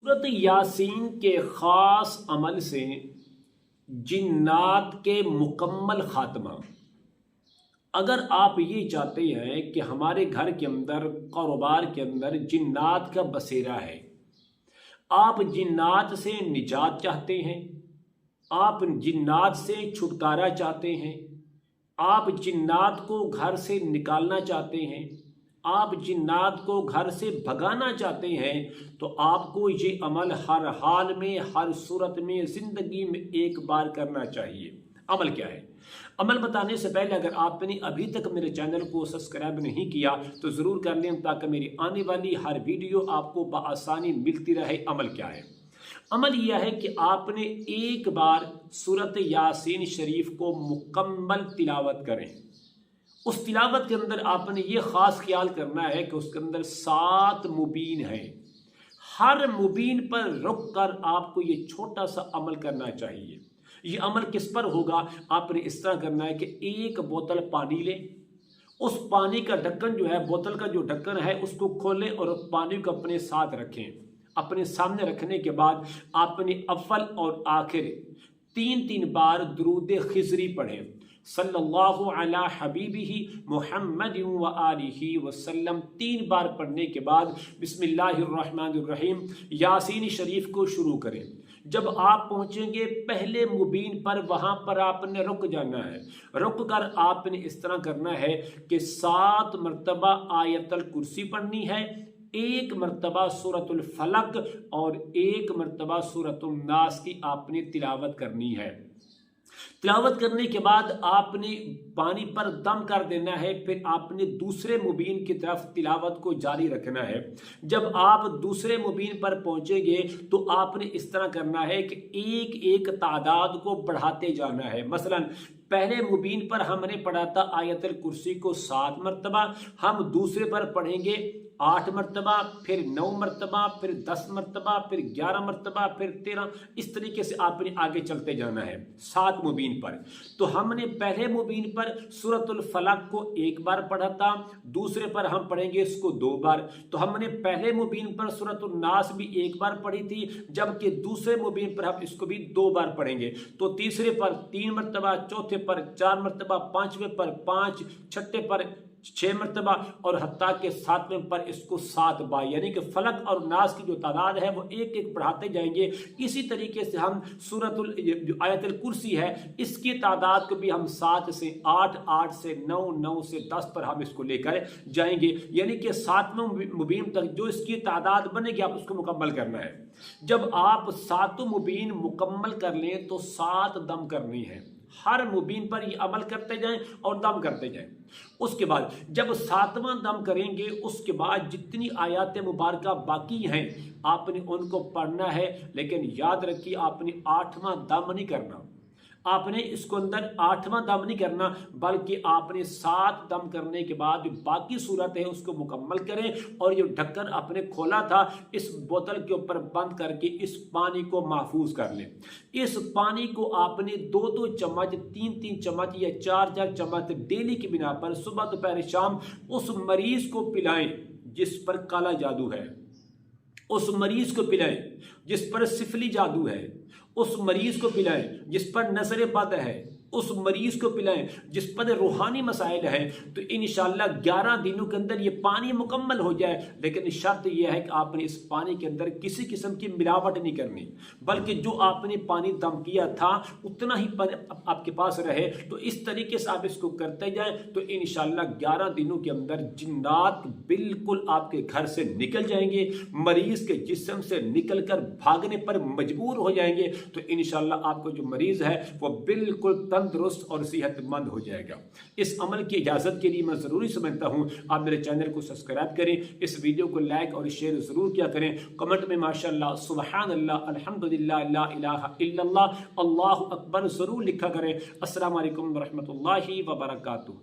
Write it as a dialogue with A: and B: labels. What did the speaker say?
A: सूरत यासीन के ख़ास अमल से जिन्नात के मुकम्मल ख़ात्मा। अगर आप ये चाहते हैं कि हमारे घर के अंदर कारोबार के अंदर जिन्नात का बसेरा है, आप जिन्नात से निजात चाहते हैं, आप जिन्नात से छुटकारा चाहते हैं, आप जिन्नात को घर से निकालना चाहते हैं, आप जिन्नात को घर से भगाना चाहते हैं, तो आपको ये अमल हर हाल में, हर सूरत में, ज़िंदगी में एक बार करना चाहिए। अमल क्या है? अमल बताने से पहले अगर आपने अभी तक मेरे चैनल को सब्सक्राइब नहीं किया तो ज़रूर कर लें, ताकि मेरी आने वाली हर वीडियो आपको बआसानी मिलती रहे। अमल क्या है? अमल यह है कि आपने एक बार सूरत यासीन शरीफ को मुकम्मल तिलावत करें। उस तिलावत के अंदर आपने ये ख़ास ख्याल करना है कि उसके अंदर 7 मुबीन है। हर मुबीन पर रुक कर आपको ये छोटा सा अमल करना चाहिए। ये अमल किस पर होगा? आपने इस तरह करना है कि एक बोतल पानी लें, उस पानी का ढक्कन जो है, बोतल का जो ढक्कन है उसको खोलें और पानी को अपने साथ रखें। अपने सामने रखने के बाद आपने अव्वल और आखिर 3-3 बार दुरूद खिज़री पढ़ें। सल्लल्लाहु अला हबीबिही मुहम्मद व आलिही वसल्लम 3 बार पढ़ने के बाद बिस्मिल्लाहिर्रहमानिर्रहीम यासीन शरीफ को शुरू करें। जब आप पहुंचेंगे पहले मुबीन पर, वहां पर आपने रुक जाना है। रुक कर आपने इस तरह करना है कि 7 मरतबा आयतल कुर्सी पढ़नी है, 1 मरतबा सूरतुल फलक और 1 मरतबा सूरतुल नास की आपने तिलावत करनी है। तिलावत करने के बाद आपने पानी पर दम कर देना है। फिर आपने दूसरे मुबीन की तरफ तिलावत को जारी रखना है। जब आप दूसरे मुबीन पर पहुंचेंगे तो आपने इस तरह करना है कि एक एक तादाद को बढ़ाते जाना है। मसलन पहले मुबीन पर हमने पढ़ा था आयतल कुर्सी को 7 मरतबा, हम दूसरे पर पढ़ेंगे 8 मरतबा, फिर 9 मरतबा, फिर 10 मरतबा, फिर 11 मरतबा, फिर 13। इस तरीके से आपने आगे चलते जाना है 7 मुबीन पर। तो हमने पहले मुबीन पर सूरतुल फलक को 1 बार पढ़ा था, दूसरे पर हम पढ़ेंगे इसको 2 बार। तो हमने पहले मुबीन पर सूरतुल नास भी 1 बार पढ़ी थी, जबकि दूसरे मुबीन पर हम इसको भी 2 बार पढ़ेंगे। तो तीसरे पर 3 मरतबा, चौथे पर 4 मरतबा, 5वें पर 5, छठे पर 6 मरतबा और हत्ता के 7वें पर इसको 7 बार, यानी कि फलक और नास की जो तादाद है वो एक एक बढ़ाते जाएंगे। इसी तरीके से हम सूरतुल जो आयतुल कुर्सी है इसकी तादाद को भी हम 7 से 8, 8 से 9, 9 से 10 पर हम इसको लेकर जाएंगे, यानी कि 7वें मुबीन तक जो इसकी तादाद बनेगी आप उसको मुकम्मल करना है। जब आप 7 मुबीन मुकम्मल कर लें तो 7 दम करनी है। हर मुबीन पर ये अमल करते जाएं और दम करते जाएं। उसके बाद जब 7वां दम करेंगे उसके बाद जितनी आयात मुबारका बाकी हैं आपने उनको पढ़ना है, लेकिन याद रखिए आपने 8वां दम नहीं करना। आपने इसको अंदर 8वां दम नहीं करना, बल्कि आपने 7 दम करने के बाद जो बाकी सूरत है उसको मुकम्मल करें और ये ढक्कन आपने खोला था इस बोतल के ऊपर बंद करके इस पानी को महफूज कर लें। इस पानी को आपने 2-2 चम्मच, 3-3 चम्मच या 4-4 चम्मच डेली की बिना पर सुबह दोपहर शाम उस मरीज को पिलाएं जिस पर काला जादू है, उस मरीज को पिलाएं जिस पर सिफली जादू है, उस मरीज को पिलाएं जिस पर नजर बद है, उस मरीज को पिलाएं जिस पर रूहानी मसाइल हैं। तो इंशाअल्लाह 11 दिनों के अंदर ये पानी मुकम्मल हो जाए। लेकिन शर्त यह है कि आपने इस पानी के अंदर किसी किस्म की मिलावट नहीं करनी, बल्कि जो आपने पानी दम किया था उतना ही आपके पास रहे। तो इस तरीके से आप इसको करते जाएं तो इंशाअल्लाह 11 दिनों के अंदर जिन्नात बिल्कुल आपके घर से निकल जाएंगे, मरीज के जिस्म से निकल कर भागने पर मजबूर हो जाएंगे। तो इंशाअल्लाह आपको जो मरीज है वो बिल्कुल तंदुरुस्त और सेहतमंद हो जाएगा। इस अमल की इजाज़त के लिए मैं ज़रूरी समझता हूँ आप मेरे चैनल को सब्सक्राइब करें, इस वीडियो को लाइक और शेयर ज़रूर किया करें। कमेंट में माशाअल्लाह, सुबहान अल्लाह, अल्हम्दुलिल्लाह, ला इलाहा इल्लल्लाह, अल्लाहु अकबर ज़रूर लिखा करें। अस्सलामु अलैकुम व रहमतुल्लाहि व बरकातुहू।